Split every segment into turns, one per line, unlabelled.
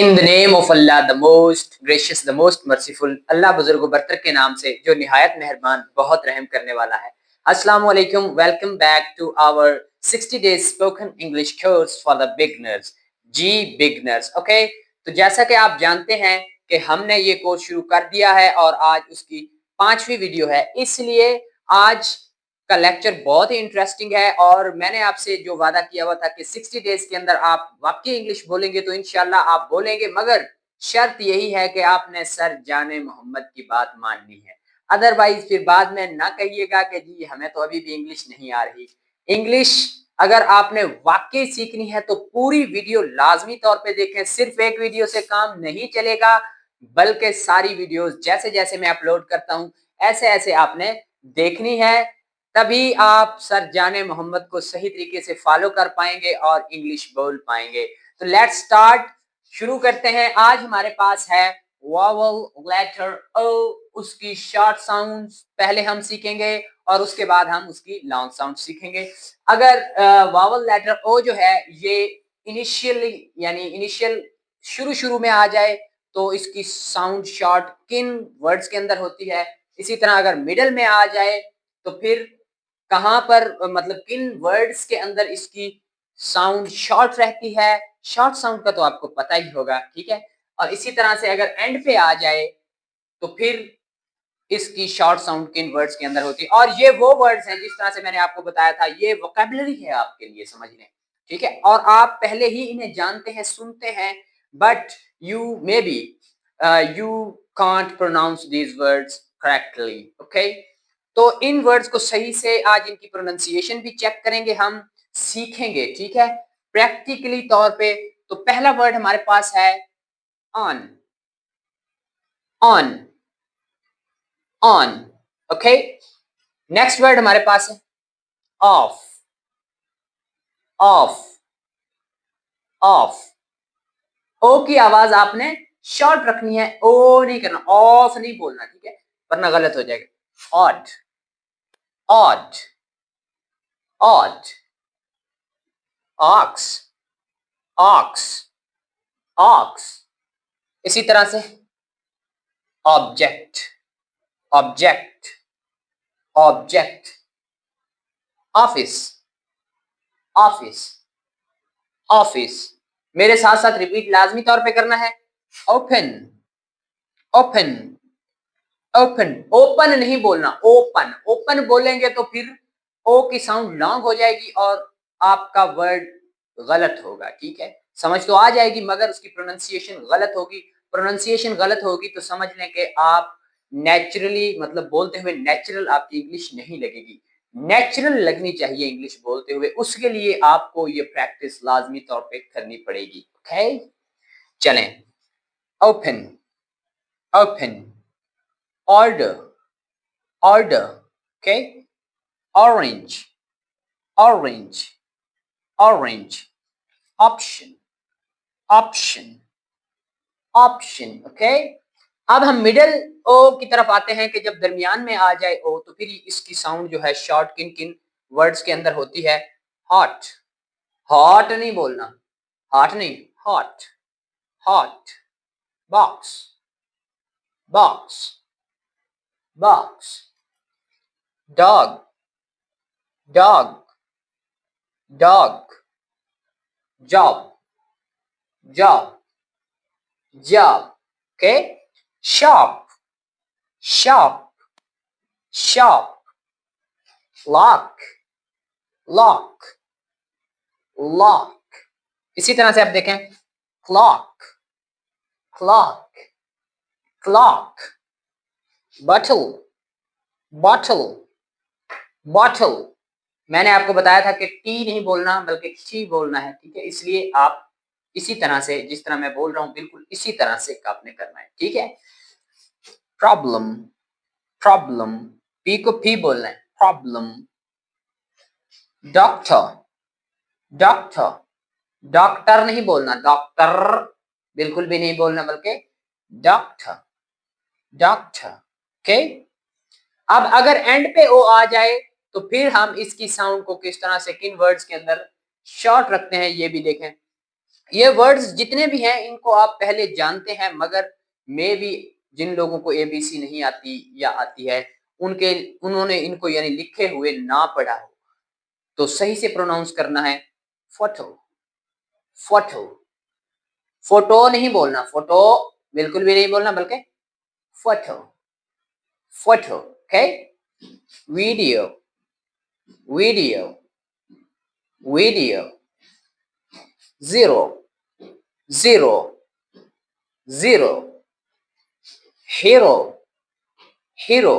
In the name of Allah the most gracious the most merciful. Allah बुजुर्ग बरतर के नाम से जो निहायत मेहरबान बहुत रहम करने वाला है। अस्सलाम वालेकुम, welcome back to our 60 days spoken English course for the beginners. जी बिगनर्स, ओके। तो जैसा कि आप जानते हैं कि हमने ये कोर्स शुरू कर दिया है और आज उसकी 5वीं वीडियो है, इसलिए आज का लेक्चर बहुत ही इंटरेस्टिंग है और मैंने आपसे जो वादा किया हुआ था कि 60 डेज के अंदर आप वाकई इंग्लिश बोलेंगे तो इंशाल्लाह आप बोलेंगे, मगर शर्त यही है कि आपने सर जाने मोहम्मद की बात माननी है। अदरवाइज फिर बाद में ना कहिएगा कि जी हमें तो अभी भी इंग्लिश नहीं आ रही। इंग्लिश अगर आपने वाकई सीखनी है तो पूरी वीडियो लाजमी तौर पे देखें। सिर्फ एक वीडियो से काम नहीं चलेगा, बल्कि सारी वीडियोस जैसे जैसे मैं अपलोड करता हूं ऐसे ऐसे आपने देखनी है, तभी आप सर जाने मोहम्मद को सही तरीके से फॉलो कर पाएंगे और इंग्लिश बोल पाएंगे। तो लेट्स स्टार्ट, शुरू करते हैं। आज हमारे पास है वॉवल लेटर ओ, उसकी शॉर्ट साउंड्स पहले हम सीखेंगे और उसके बाद हम उसकी लॉन्ग साउंड सीखेंगे। अगर वॉवल लेटर ओ जो है ये इनिशियली यानी इनिशियल शुरू शुरू में आ जाए तो इसकी साउंड शॉर्ट किन वर्ड्स के अंदर होती है, इसी तरह अगर मिडल में आ जाए तो फिर कहां पर मतलब किन वर्ड्स के अंदर इसकी साउंड शॉर्ट रहती है। शॉर्ट साउंड का तो आपको पता ही होगा, ठीक है। और इसी तरह से अगर एंड पे आ जाए तो फिर इसकी शॉर्ट साउंड किन वर्ड्स के अंदर होती है। और ये वो वर्ड्स हैं जिस तरह से मैंने आपको बताया था, ये वोकैबुलरी है आपके लिए समझने, ठीक है। और आप पहले ही इन्हें जानते हैं, सुनते हैं, but you may be you can't pronounce these words correctly, okay. तो इन वर्ड्स को सही से आज इनकी प्रोनाउंसिएशन भी चेक करेंगे, हम सीखेंगे, ठीक है, प्रैक्टिकली तौर पे। तो पहला वर्ड हमारे पास है on, on, on, okay. Next word हमारे पास है ऑफ, ऑफ, ऑफ। ओ की आवाज आपने शॉर्ट रखनी है, ओ नहीं करना, ऑफ नहीं बोलना, ठीक है, वरना गलत हो जाएगा। Odd, odd, odd, ox, ox, ox. इसी तरह से object, object, object. Office, office, office. मेरे साथ साथ रिपीट लाजमी तौर पे करना है। Open, open, open. ओपन नहीं बोलना, ओपन। ओपन बोलेंगे तो फिर ओ की साउंड लॉन्ग हो जाएगी और आपका वर्ड गलत होगा, ठीक है। समझ तो आ जाएगी मगर उसकी प्रोनाउंसिएशन गलत होगी। प्रोनाउंसिएशन गलत होगी तो समझ लें कि आप नेचुरली मतलब बोलते हुए नेचुरल आपकी इंग्लिश नहीं लगेगी। नेचुरल लगनी चाहिए इंग्लिश बोलते हुए, उसके लिए आपको ये प्रैक्टिस लाजमी तौर पे करनी पड़ेगी, ओके। चलें, open, open, order, order, okay. Orange, orange, orange. Option, option, option, okay. अब हम मिडिल ओ की तरफ आते हैं कि जब दरमियान में आ जाए ओ तो फिर इसकी साउंड जो है शॉर्ट किन किन वर्ड्स के अंदर होती है। हॉट, हॉट नहीं बोलना, हॉट नहीं, hot, hot. Box, box, box. Dog, dog, dog. Job, job, job, okay. Shop, shop, shop. Lock, lock, lock. इसी तरह से आप देखें clock, clock, clock. Bottle, bottle, bottle. मैंने आपको बताया था कि टी नहीं बोलना बल्कि ची बोलना है, ठीक है। इसलिए आप इसी तरह से जिस तरह मैं बोल रहा हूं बिल्कुल इसी तरह से आपने करना है, ठीक है। प्रॉब्लम, प्रॉब्लम, पी को पी बोलना है, प्रॉब्लम। डॉक्टर, डॉक्टर, डॉक्टर नहीं बोलना, डॉक्टर बिल्कुल भी नहीं बोलना बल्कि डॉक्टर, डॉक्टर, ओके। अब अगर एंड पे ओ आ जाए तो फिर हम इसकी साउंड को किस तरह से किन वर्ड्स के अंदर शॉर्ट रखते हैं ये भी देखें। ये वर्ड्स जितने भी हैं इनको आप पहले जानते हैं, मगर मे बी जिन लोगों को एबीसी नहीं आती या आती है उनके उन्होंने इनको यानी लिखे हुए ना पढ़ा हो। तो सही से प्रोनाउंस करना है फोटो, फोटो, फोटो नहीं बोलना, फोटो बिल्कुल भी नहीं बोलना, बल्कि photo, photo. Okay, video, video, video, zero, zero, zero, hero, hero,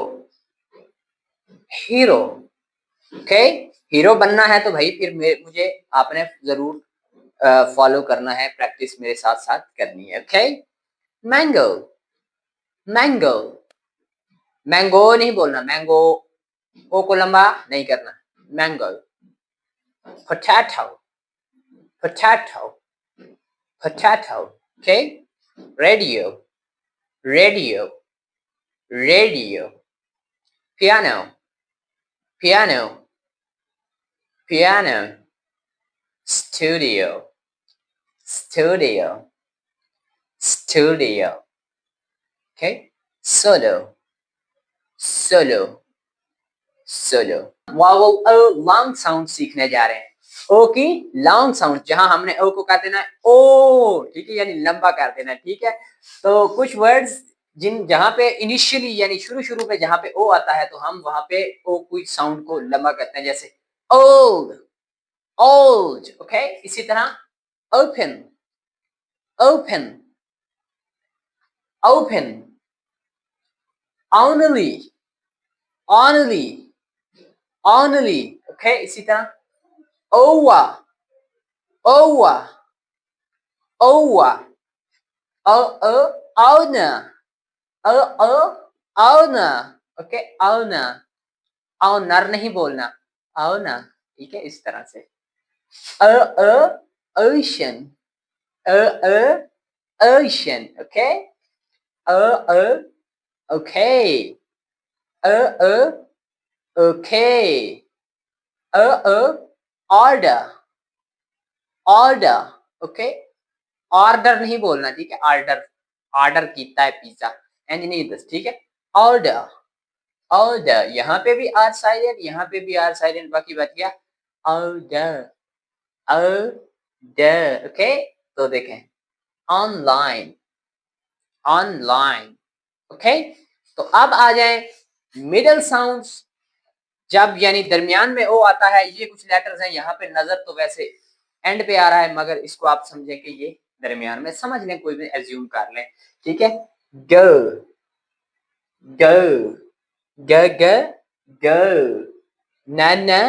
hero. Okay, hero बनना है तो भाई फिर मुझे आपने जरूर फॉलो करना है, प्रैक्टिस मेरे साथ साथ करनी है। ओके, मैंगो, मैंगो, मैंगो नहीं बोलना, मैंगो ओ को लंबा नहीं करना, mango. Potato, potato, potato. Okay, radio, radio, radio, piano, piano, piano, studio, studio, studio. Okay, solo, solo, solo. Vowel O long sound सीखने जा रहे हैं। ओ की लॉन्ग साउंड, जहां हमने ओ को कर देना है ओ, ठीक है, यानी लंबा कर देना है। ठीक है, तो कुछ वर्ड्स जिन जहां पे इनिशियली यानी शुरू शुरू में जहां पे ओ आता है तो हम वहां पे ओ की साउंड को लंबा करते हैं, जैसे ओल्ड, ओल्ड। ओके, इसी तरह open, open, open, only, only, only। Okay, इसी तरह ओवा, ओवा, ओवा, ओ ओ owner, ओ ओ owner। ओके, owner, owner नहीं बोलना, owner। ठीक है, इस तरह से ओ ओ ocean, ओ ओ ocean। ओके, ओ ओ okay, ओ ओ okay, ओ ओ order, order। ओके, ऑर्डर नहीं बोलना, ठीक है, ऑर्डर, ऑर्डर कीता है पिज्जा, इंज नहीं दस। ठीक है, ऑर्डर, ऑर्डर, यहाँ पे भी आर साइलेंट, यहाँ पे भी आर साइलेंट, बाकी बच गया ऑर्डर, ऑर्डर। ओके, तो देखें ऑनलाइन, ऑनलाइन। ओके, तो अब आ जाए मिडल साउंड्स। जब यानी दरमियान में ओ आता है, ये कुछ लेटर्स हैं, यहाँ पे नजर तो वैसे एंड पे आ रहा है, मगर इसको आप समझें कि ये दरमियान में, समझ लें, कोई भी एज्यूम कर लें। ठीक है, गो, गो, ग ग गो, नाना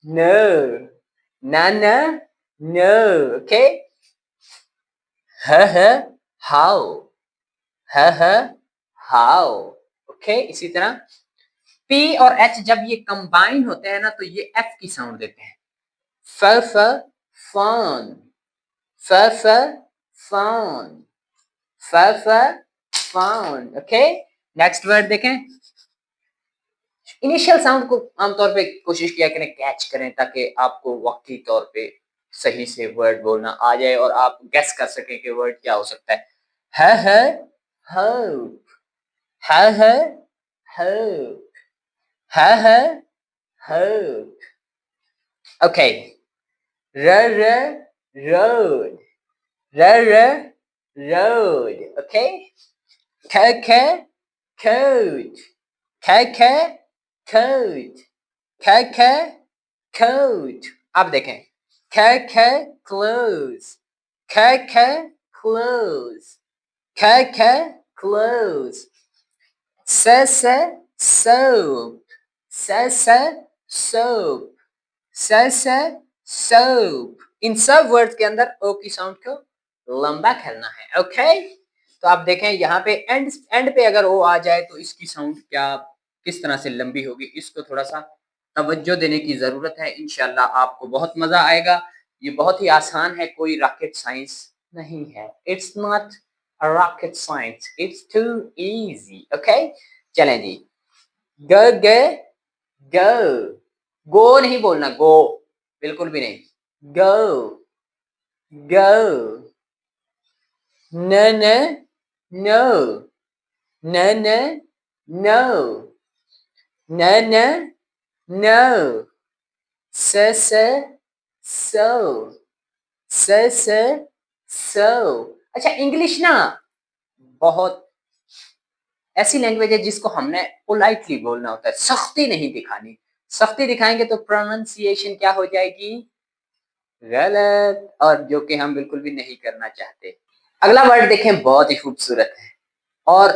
नो, नाना नो। ओके, ह ह हाउ, ह ह हाउ। ओके, इसी तरह पी और एच जब ये कंबाइन होते हैं ना तो ये एफ की साउंड देते हैं, फ फ फन, फ फ फन, फ फ फन। ओके, नेक्स्ट वर्ड देखें। इनिशियल साउंड को आमतौर पे कोशिश किया करें कैच करें, ताकि आपको वक्ती तौर पे सही से वर्ड बोलना आ जाए और आप गेस कर सकें कि वर्ड क्या हो सकता है। है होप, है होप, है होप। ओके, र र road, r r road। Okay, ख ख coat, ख ख coat, ख ख coat। अब देखें, ख ख clothes, ख ख clothes, ख ख clothes। स स soap, स स soap, स स soap। इन सब वर्ड्स के अंदर ओ की साउंड को लंबा करना है। ओके, तो आप देखें यहाँ पे एंड एंड पे अगर ओ आ जाए तो इसकी साउंड क्या किस तरह से लंबी होगी, इसको थोड़ा सा तवज्जो देने की जरूरत है। इंशाल्लाह आपको बहुत मजा आएगा। ये बहुत ही आसान है, कोई रॉकेट साइंस नहीं है। It's not a rocket science, it's too easy. Okay, चलें जी, ग ग गो, गो नहीं बोलना, गो बिल्कुल भी नहीं, गो, गो, न न नो, न न नो, न न नो, स सो, स सो। अच्छा, इंग्लिश ना बहुत ऐसी लैंग्वेज है जिसको हमने पोलाइटली बोलना होता है, सख्ती नहीं दिखानी। सख्ती दिखाएंगे तो प्रोनाउंसिएशन क्या हो जाएगी? गलत, और जो कि हम बिल्कुल भी नहीं करना चाहते। अगला वर्ड देखें, बहुत ही खूबसूरत है और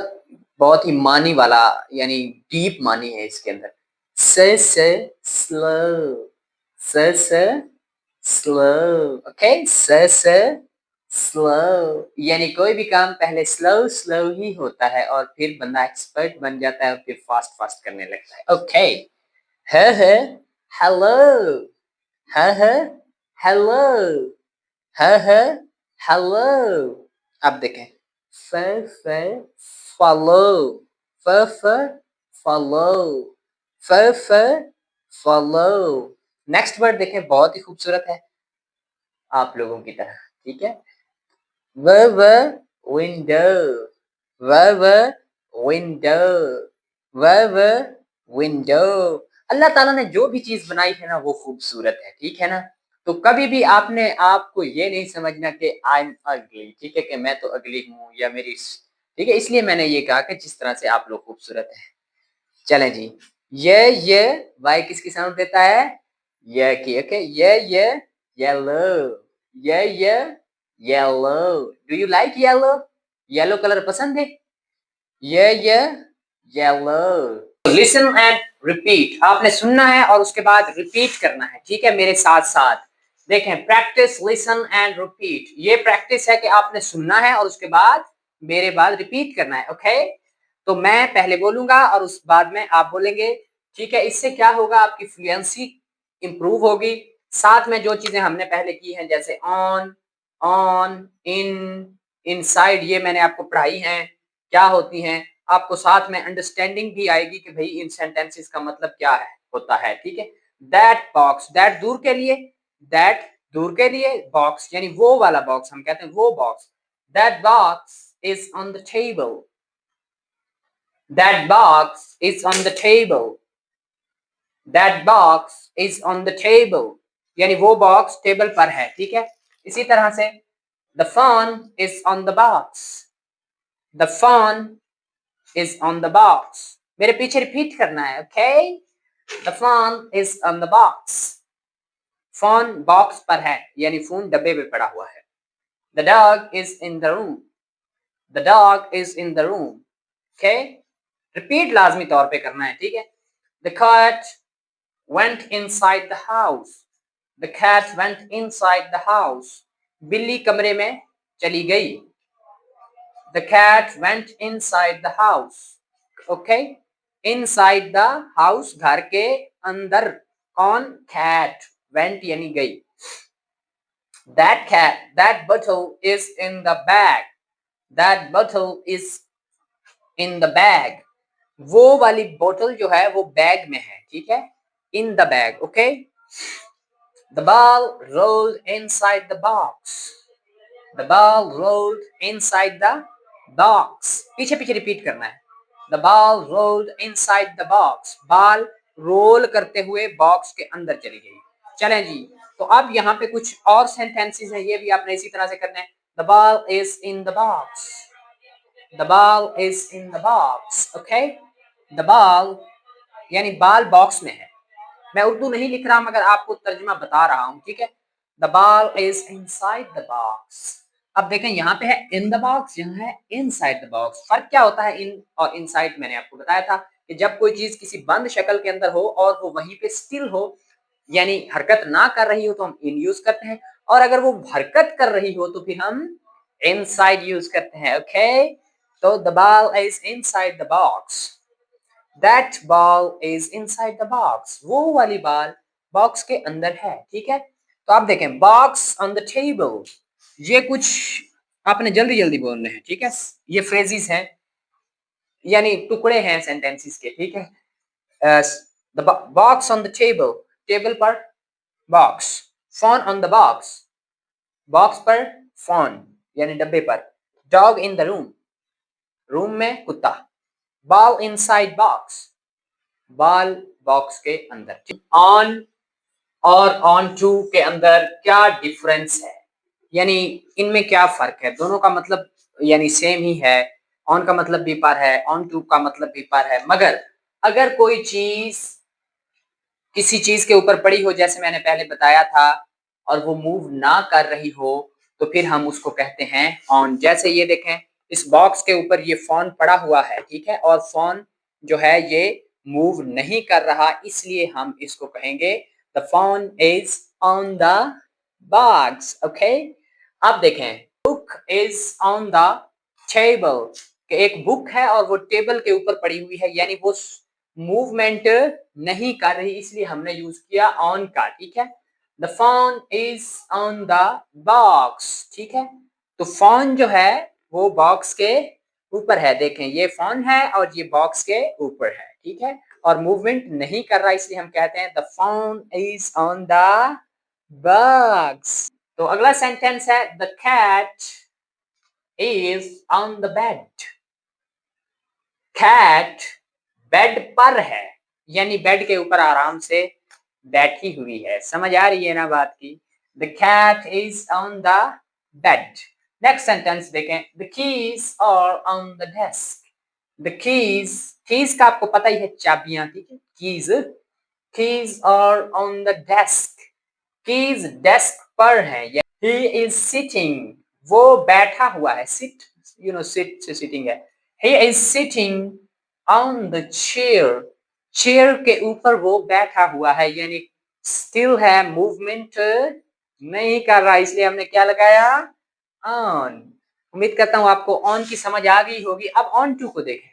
बहुत ही मानी वाला, यानी डीप मानी है इसके अंदर। से स्लो, से स्लो, ओके, से स्लो, यानी कोई भी काम पहले स्लो स्लो ही होता है और फिर बंदा एक्सपर्ट बन जाता है और फिर फास्ट फास्ट करने लगता है। ओके, है हेलो, है हेलो, है हेलो। अब देखें, फ फ फॉलो, फ फॉलो, फ फॉलो। नेक्स्ट वर्ड देखें, बहुत ही खूबसूरत है आप लोगों की तरह, ठीक है। व विंडो, व विंडो, व विंडो। अल्लाह ताला ने जो भी चीज बनाई है ना वो खूबसूरत है, ठीक है ना। तो कभी भी आपने आपको ये नहीं समझना कि आई एम अगली, ठीक है, कि मैं तो अगली हूँ या मेरी, ठीक है। इसलिए मैंने ये कहा कि जिस तरह से आप लोग खूबसूरत हैं। चलें जी, ये वाई किसकी साउंड देता है? ये की, ओके। ये येलो, ये yellow. Do you like yellow? Yellow colour पसंद है? ये येलो। लिसन एंड रिपीट, आपने सुनना है और उसके बाद रिपीट करना है, ठीक है, मेरे साथ साथ। देखें, प्रैक्टिस, लिसन एंड रिपीट। ये प्रैक्टिस है कि आपने सुनना है और उसके बाद मेरे बाद रिपीट करना है, ओके। तो मैं पहले बोलूंगा और उस बाद में आप बोलेंगे, ठीक है। इससे क्या होगा, आपकी फ्लुएंसी इंप्रूव होगी। साथ में जो चीजें हमने पहले की हैं, जैसे ऑन, ऑन, इनसाइड, ये मैंने आपको पढ़ाई है क्या होती हैं। आपको साथ में अंडरस्टैंडिंग भी आएगी कि भाई इन सेंटेंसेस का मतलब क्या है, होता है, ठीक है। दैट बॉक्स, दैट दूर के लिए, दैट दूर के लिए, बॉक्स यानी वो वाला बॉक्स, हम कहते हैं वो box. That box is on the table, that box is on the table, that box is on the table, यानी वो बॉक्स टेबल पर है, ठीक है। इसी तरह से the phone is on the box, the phone is on the box. मेरे पीछे रिपीट करना है, okay? The phone is on the box. Phone box पर है, यानी फोन डब्बे में पड़ा हुआ है। The dog is in the room. The dog is in the room. Okay? Repeat लाजमी तौर पे करना है, ठीक है। The cat went inside the house. The cat went inside the house. बिल्ली कमरे में चली गई। The cat went inside the house. Okay? Inside the house, घर के अंदर। कौन? Cat. Went यानी गई। That bottle is in the bag. That bottle is in the bag. वो वाली बोतल जो है वो बैग में है, ठीक है। In the bag, okay? The ball rolled inside the box. The ball rolled inside the box. पीछे पीछे रिपीट करना है। The ball rolled inside the box. Ball roll करते हुए बॉक्स के अंदर चली गई। चलें जी, तो अब यहाँ पे कुछ और सेंटेंसेस हैं, ये भी आपने इसी तरह से करना है। The ball is in the box. The ball is in the box. Okay? The ball यानी बाल बॉक्स में है। मैं उर्दू नहीं लिख रहा, मगर आपको तर्जुमा बता रहा हूँ, ठीक है। The ball is inside the box. अब देखें, यहाँ पे है इन द बॉक्स, यहाँ है इनसाइड द बॉक्स। फर्क क्या होता है इन और इनसाइड? मैंने आपको बताया था कि जब कोई चीज किसी बंद शक्ल के अंदर हो और वो वहीं पे स्टिल हो, यानी हरकत ना कर रही हो, तो हम इन यूज करते हैं, और अगर वो हरकत कर रही हो तो फिर हम इनसाइड यूज करते हैं, ओके। तो the ball is inside the box. That ball is inside the box. वो वाली बाल बॉक्स के अंदर है, ठीक है। तो आप देखें, बॉक्स ऑन द टेबल, ये कुछ आपने जल्दी जल्दी बोलने हैं, ठीक है। ये फ्रेजेस हैं, यानी टुकड़े हैं सेंटेंसेस के, ठीक है। The box on the table, table पर box. Phone on the box, box पर फोन, यानी डब्बे पर। Dog in the room, room में कुत्ता। Ball inside box, ball box के अंदर। ऑन और ऑन टू के अंदर क्या डिफरेंस है, यानी इनमें क्या फर्क है? दोनों का मतलब यानी सेम ही है। ऑन का मतलब भी पर है, ऑन टू का मतलब भी पर है, मगर अगर कोई चीज किसी चीज के ऊपर पड़ी हो, जैसे मैंने पहले बताया था, और वो मूव ना कर रही हो, तो फिर हम उसको कहते हैं ऑन। जैसे ये देखें, इस बॉक्स के ऊपर ये फोन पड़ा हुआ है, ठीक है, और फोन जो है ये मूव नहीं कर रहा, इसलिए हम इसको कहेंगे the phone is on the box. Okay, अब देखें, book is on the table, एक बुक है और वो टेबल के ऊपर पड़ी हुई है, यानी वो मूवमेंट नहीं कर रही, इसलिए हमने यूज किया ऑन का। ठीक है, the phone is on the box. ठीक है, तो फोन जो है वो बॉक्स के ऊपर है, देखें ये फोन है और ये बॉक्स के ऊपर है, ठीक है, और मूवमेंट नहीं कर रहा, इसलिए हम कहते हैं the phone is on the box. तो अगला सेंटेंस है the cat is on the bed. Cat bed पर है, यानी बेड के ऊपर आराम से बैठी हुई है। समझ आ रही है ना बात की? The cat is on the bed. Next sentence देखें, the keys are on the desk. The keys, keys का आपको पता ही है, चाबियां, ठीक है, keys. Keys are on the desk, keys desk पर है। ही इज सिटिंग, वो बैठा हुआ है, सिट, यू नो सिट से सिटिंग है। He is sitting on the chair, chair के ऊपर वो बैठा हुआ है, यानी स्टिल है, मूवमेंट नहीं कर रहा, इसलिए हमने क्या लगाया? ऑन। उम्मीद करता हूं आपको ऑन की समझ आ गई होगी। अब ऑन टू को देखें।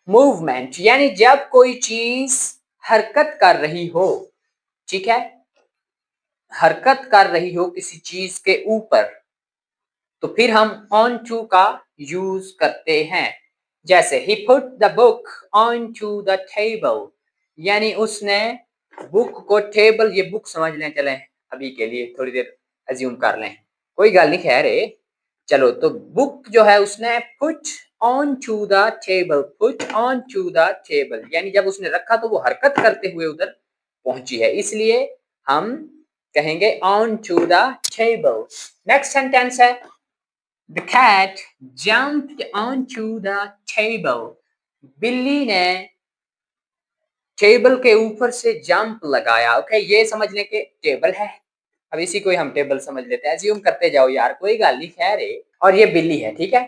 मूवमेंट यानी जब कोई चीज हरकत कर रही हो, ठीक है, हरकत कर रही हो किसी चीज के ऊपर, तो फिर हम ऑन टू का यूज करते हैं। जैसे he put the book onto the table, यानी उसने बुक को टेबल, ये बुक समझ लें, चलें अभी के लिए थोड़ी देर अज्यूम कर लें, कोई गल नहीं, खैर है। चलो, तो बुक जो है उसने put onto the table, put onto the table, यानी जब उसने रखा तो वो हरकत करते हुए उधर पहुंची है, इसलिए हम कहेंगे onto the table। Next sentence है The cat jumped onto the table. बिल्ली ने टेबल के ऊपर से जंप लगाया। ओके, ये समझ लें कि टेबल है, अब इसी को ही हम टेबल समझ लेते हैं, एज्यूम करते जाओ यार, कोई गल नहीं, खैर है। और ये बिल्ली है, ठीक है,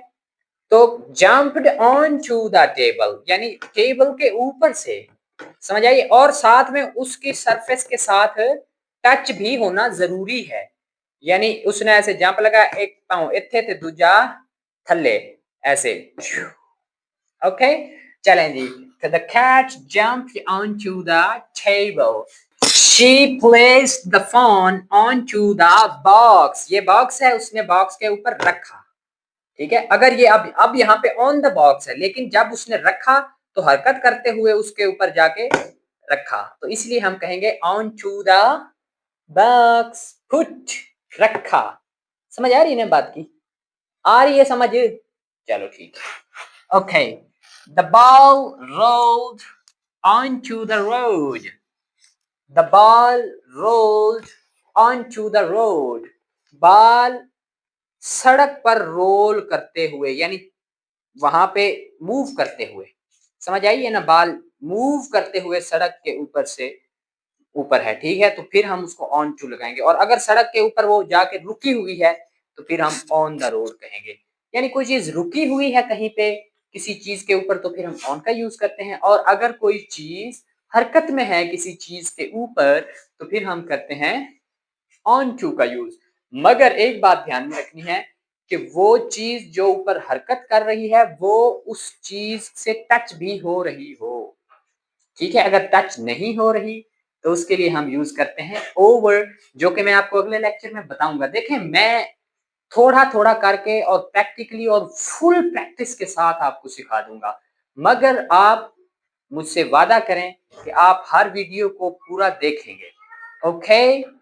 तो jumped on to the table, यानी टेबल के ऊपर से, समझ आइए, और साथ में उसकी सरफेस के साथ टच भी होना जरूरी है, यानी उसने ऐसे जंप लगा, एक पांव इत्थे ते दूजा थल्ले, ऐसे। ओके, चलें जी। The cat jumped onto the table. She placed the phone onto the box. ये बॉक्स है, उसने बॉक्स के ऊपर रखा, ठीक है। अगर ये अब यहाँ पे ऑन द बॉक्स है, लेकिन जब उसने रखा तो हरकत करते हुए उसके ऊपर जाके रखा, तो इसलिए हम कहेंगे on to the box, put, रखा। समझ आ रही है ना बात की? आ रही है समझ? चलो ठीक है। Okay, the ball rolled onto the road. The ball rolled onto the road. Ball सड़क पर रोल करते हुए, यानी वहां पे मूव करते हुए, समझ आई है ना, बॉल मूव करते हुए सड़क के ऊपर से ऊपर है, ठीक है, तो फिर हम उसको ऑन टू लगाएंगे। और अगर सड़क के ऊपर वो जाके रुकी हुई है तो फिर हम ऑन द रोड कहेंगे, यानी कोई चीज रुकी हुई है कहीं पे किसी चीज के ऊपर, तो फिर हम ऑन का यूज करते हैं। और अगर कोई चीज हरकत में है किसी चीज के ऊपर, तो फिर हम करते हैं ऑन टू का यूज। मगर एक बात ध्यान में रखनी है कि वो चीज जो ऊपर हरकत कर रही है वो उस चीज से टच भी हो रही हो, ठीक है। अगर टच नहीं हो रही तो उसके लिए हम यूज करते हैं ओवर, जो कि मैं आपको अगले लेक्चर में बताऊंगा। देखें, मैं थोड़ा थोड़ा करके और प्रैक्टिकली और फुल प्रैक्टिस के साथ आपको सिखा दूंगा, मगर आप मुझसे वादा करें कि आप हर वीडियो को पूरा देखेंगे। ओके।